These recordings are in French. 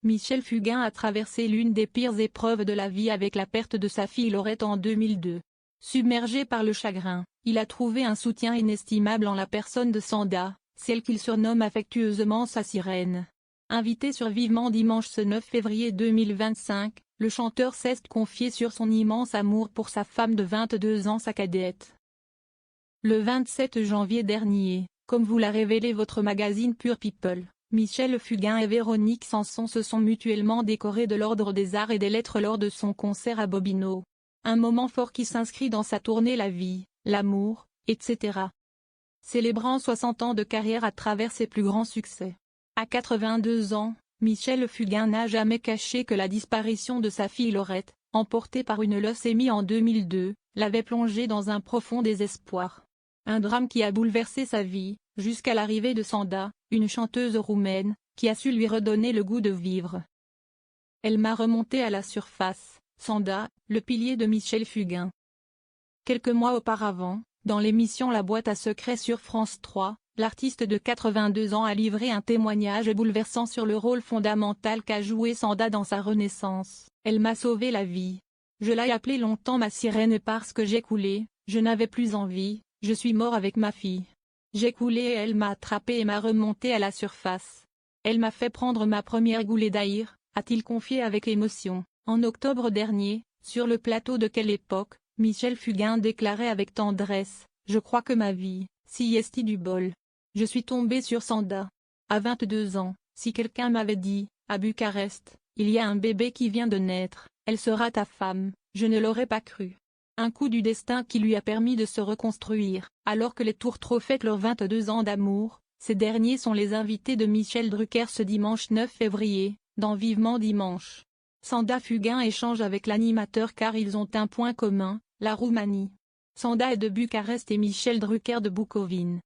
Michel Fugain a traversé l'une des pires épreuves de la vie avec la perte de sa fille Laurette en 2002. Submergé par le chagrin, il a trouvé un soutien inestimable en la personne de Sanda, celle qu'il surnomme affectueusement sa sirène. Invité sur Vivement Dimanche ce 9 février 2025, le chanteur s'est confié sur son immense amour pour sa femme de 22 ans, sa cadette. Le 27 janvier dernier, comme vous l'a révélé votre magazine Pure People, Michel Fugain et Véronique Sanson se sont mutuellement décorés de l'Ordre des Arts et des Lettres lors de son concert à Bobino. Un moment fort qui s'inscrit dans sa tournée La vie, l'amour, etc. Célébrant 60 ans de carrière à travers ses plus grands succès. À 82 ans, Michel Fugain n'a jamais caché que la disparition de sa fille Laurette, emportée par une leucémie en 2002, l'avait plongé dans un profond désespoir. Un drame qui a bouleversé sa vie, jusqu'à l'arrivée de Sanda, une chanteuse roumaine, qui a su lui redonner le goût de vivre. Elle m'a remonté à la surface, Sanda, le pilier de Michel Fugain. Quelques mois auparavant, dans l'émission La Boîte à secrets sur France 3, l'artiste de 82 ans a livré un témoignage bouleversant sur le rôle fondamental qu'a joué Sanda dans sa renaissance. Elle m'a sauvé la vie. Je l'ai appelée longtemps ma sirène parce que j'ai coulé, je n'avais plus envie, je suis mort avec ma fille. J'ai coulé et elle m'a attrapé et m'a remonté à la surface. Elle m'a fait prendre ma première goulée d'air, a-t-il confié avec émotion. En octobre dernier, sur le plateau de Quelle époque, Michel Fugain déclarait avec tendresse « Je crois que ma vie, si est du bol. Je suis tombé sur Sanda. À 22 ans, si quelqu'un m'avait dit, à Bucarest, il y a un bébé qui vient de naître, elle sera ta femme, je ne l'aurais pas cru. » Un coup du destin qui lui a permis de se reconstruire. Alors que les Tourtereaux fêtent leurs 22 ans d'amour, ces derniers sont les invités de Michel Drucker ce dimanche 9 février, dans Vivement Dimanche. Sanda Fugain échange avec l'animateur car ils ont un point commun, la Roumanie. Sanda est de Bucarest et Michel Drucker de Bukovine.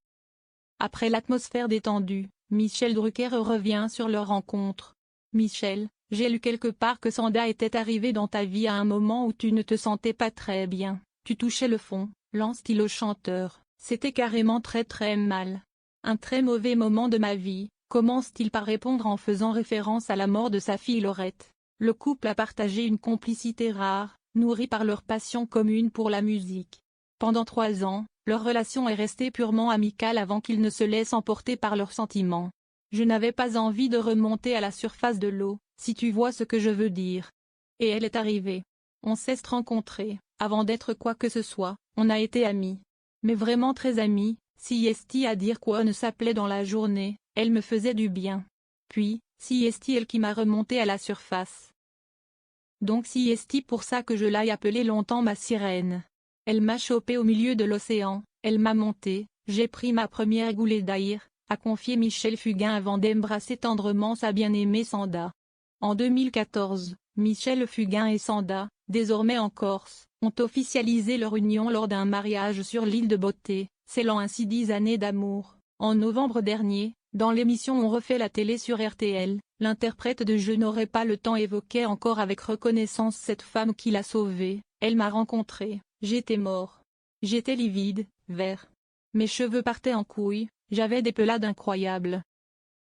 Après l'atmosphère détendue, Michel Drucker revient sur leur rencontre. Michel, j'ai lu quelque part que Sanda était arrivée dans ta vie à un moment où tu ne te sentais pas très bien, tu touchais le fond, lance-t-il au chanteur, c'était carrément très mal. Un très mauvais moment de ma vie, commence-t-il par répondre en faisant référence à la mort de sa fille Laurette. Le couple a partagé une complicité rare, nourrie par leur passion commune pour la musique. Pendant 3 ans, leur relation est restée purement amicale avant qu'ils ne se laissent emporter par leurs sentiments. Je n'avais pas envie de remonter à la surface de l'eau, si tu vois ce que je veux dire. Et elle est arrivée. On s'est rencontrés, avant d'être quoi que ce soit, on a été amis. Mais vraiment très amis, si est à dire quoi ne s'appelait dans la journée, elle me faisait du bien. Puis, si est elle qui m'a remonté à la surface. Donc si est pour ça que je l'ai appelée longtemps ma sirène. Elle m'a chopé au milieu de l'océan, elle m'a monté, j'ai pris ma première goulée d'air, a confié Michel Fugain avant d'embrasser tendrement sa bien-aimée Sanda. En 2014, Michel Fugain et Sanda, désormais en Corse, ont officialisé leur union lors d'un mariage sur l'île de Beauté, scellant ainsi 10 années d'amour. En novembre dernier, dans l'émission On refait la télé sur RTL, l'interprète de Je n'aurai pas le temps évoquait encore avec reconnaissance cette femme qui l'a sauvée. Elle m'a rencontré, j'étais mort. J'étais livide, vert. Mes cheveux partaient en couilles, j'avais des pelades incroyables.